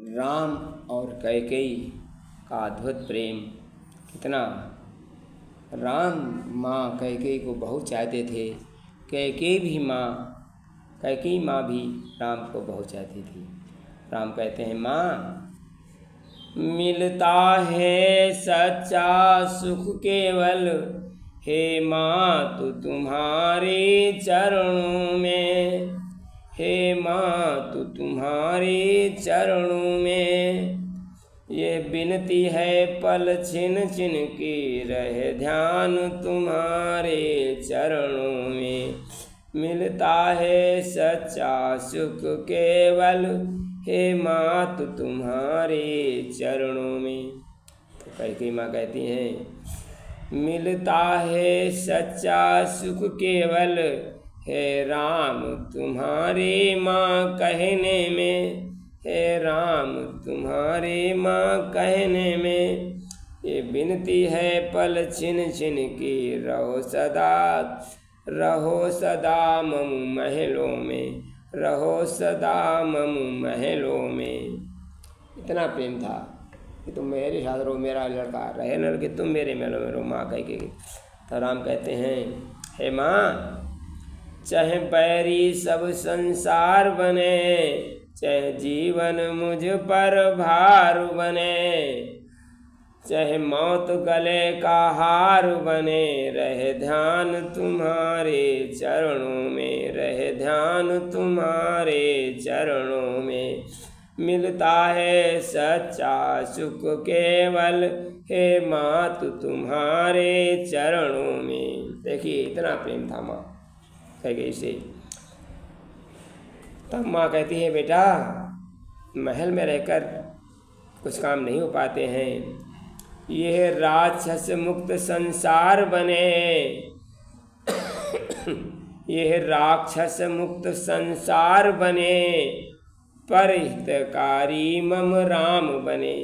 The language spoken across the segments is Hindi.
राम और कैकेयी का अद्भुत प्रेम कितना। राम माँ कैकेयी को बहुत चाहते थे। कैकेयी माँ भी राम को बहुत चाहती थी। राम कहते हैं, माँ मिलता है सच्चा सुख केवल, हे माँ तू तुम्हारे चरणों में, हे माँ तू तुम्हारे चरणों में। ये विनती है पल छिन छिन की रहे ध्यान तुम्हारे चरणों में। मिलता है सच्चा सुख केवल, हे माँ तू तुम्हारे चरणों में। तो कैकेयी माँ कहती हैं, मिलता है सच्चा सुख केवल, हे राम तुम्हारे माँ कहने में, हे राम तुम्हारे माँ कहने में। ये विनती है पल छिन छिन की रहो सदा मम महलों में, रहो सदा मम महलों में। इतना प्रेम था कि तुम मेरे साथ रहो, मेरा लड़का रहे न कि तुम मेरे महलों में रहो। माँ कह के तो राम कहते हैं, हे माँ चाहे बैरी सब संसार बने, चाहे जीवन मुझ पर भार बने, चाहे मौत गले का हार बने, रहे ध्यान तुम्हारे चरणों में, रहे ध्यान तुम्हारे चरणों में। मिलता है सच्चा सुख केवल, हे माँ तू तुम्हारे चरणों में। देखिए इतना प्रेम था माँ कैकेयी से। तब माँ कहती है, बेटा महल में रहकर कुछ काम नहीं हो पाते हैं, यह राक्षस मुक्त संसार बने, यह राक्षस मुक्त संसार बने, परहितकारी मम राम बने,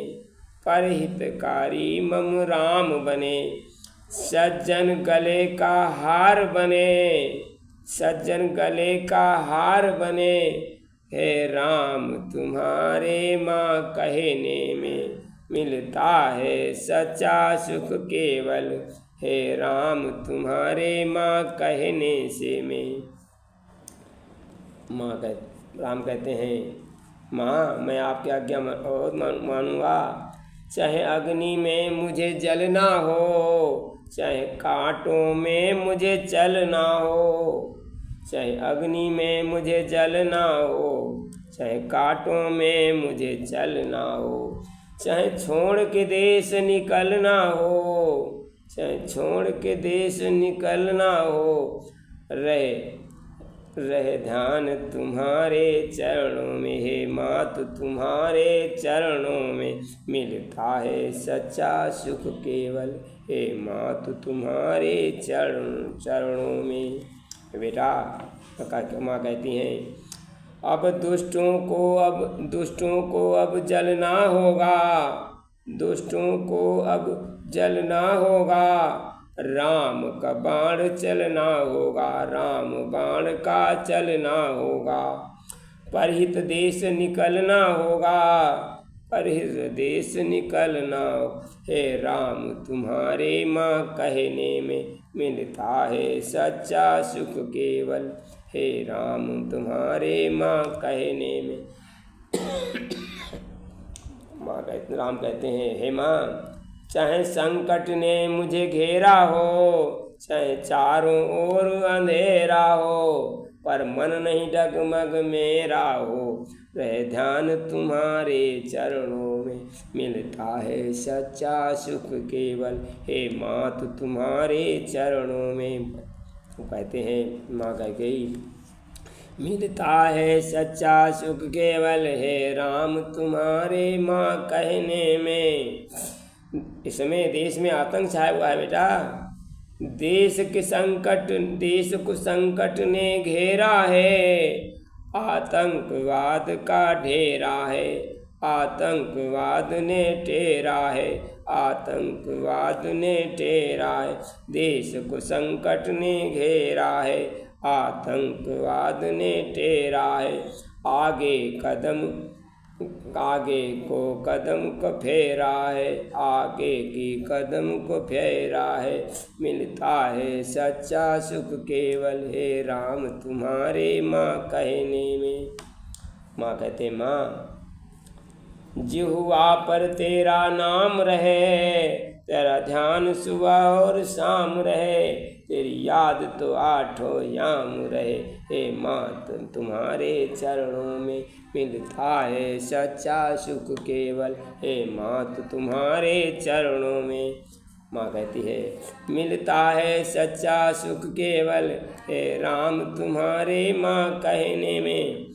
परहितकारी मम राम बने। सज्जन गले का हार बने, सज्जन गले का हार बने, हे राम तुम्हारे माँ कहने में। मिलता है सच्चा सुख केवल, हे राम तुम्हारे माँ कहने से में। राम कहते हैं, माँ मैं आपकी आज्ञा बहुत मानूंगा, चाहे अग्नि में मुझे जलना हो, चाहे कांटों में मुझे चलना हो, चाहे अग्नि में मुझे जलना हो, चाहे कांटों में मुझे चलना हो, चाहे छोड़ के देश निकलना हो, चाहे छोड़ के देश निकलना हो, रहे ध्यान तुम्हारे चरणों में, हे मात तुम्हारे चरणों में। मिलता है सच्चा सुख केवल, हे मात तुम्हारे चरणों में। बेटा माँ कहती हैं, अब दुष्टों को अब जलना होगा, दुष्टों को अब जलना होगा, राम का बाण चलना होगा, राम बाण का चलना होगा। परहित देश निकलना होगा, परहित देश निकलना, हे राम तुम्हारे माँ कहने में। मिलता है सच्चा सुख केवल, हे राम तुम्हारे माँ कहने में। राम कहते हैं, हे माँ चाहे संकट ने मुझे घेरा हो, चाहे चारों ओर अंधेरा हो, पर मन नहीं डगमग मेरा हो, रहे ध्यान तुम्हारे चरणों में। मिलता है सच्चा सुख केवल, हे मात तुम्हारे चरणों में। वो कहते हैं माँ कैकेयी, मिलता है सच्चा सुख केवल, हे राम तुम्हारे माँ कहने में। इस समय देश में आतंक छाया हुआ है बेटा, देश को संकट ने घेरा है, आतंकवाद का ढेरा है, आतंकवाद ने टेरा है, आतंकवाद ने टेरा है। देश को संकट ने घेरा है, आतंकवाद ने टेरा है। आगे आगे को कदम को फेरा है, आगे की कदम को फेरा है। मिलता है सच्चा सुख केवल हे राम तुम्हारे माँ कहने में। माँ कहते माँ जिह्वा पर तेरा नाम रहे, तेरा ध्यान सुबह और शाम रहे, तेरी याद तो आठों याम रहे। हे माँ तुम्हारे चरणों में मिलता है सच्चा सुख केवल, हे माँ तुम्हारे चरणों में। माँ कहती है मिलता है सच्चा सुख केवल हे राम तुम्हारे माँ कहने में।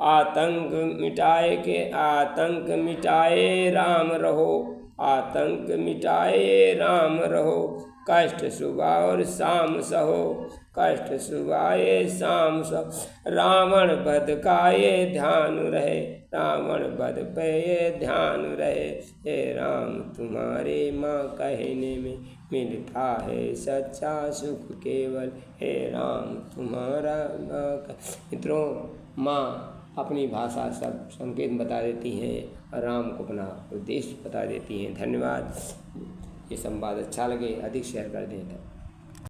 आतंक मिटाए राम रहो, आतंक मिटाए राम रहो, कष्ट सुबह और शाम सहो, कष्ट सुबह शाम सहो। रावण वध का ये ध्यान रहे, रावण वध पे ये ध्यान रहे, हे राम तुम्हारे माँ कहने में मिलता है सच्चा सुख केवल, हे राम तुम्हारा माँ। मित्रों माँ अपनी भाषा सब संकेत बता देती हैं और राम को अपना उद्देश्य बता देती हैं। धन्यवाद। ये संवाद अच्छा लगे अधिक शेयर कर दें।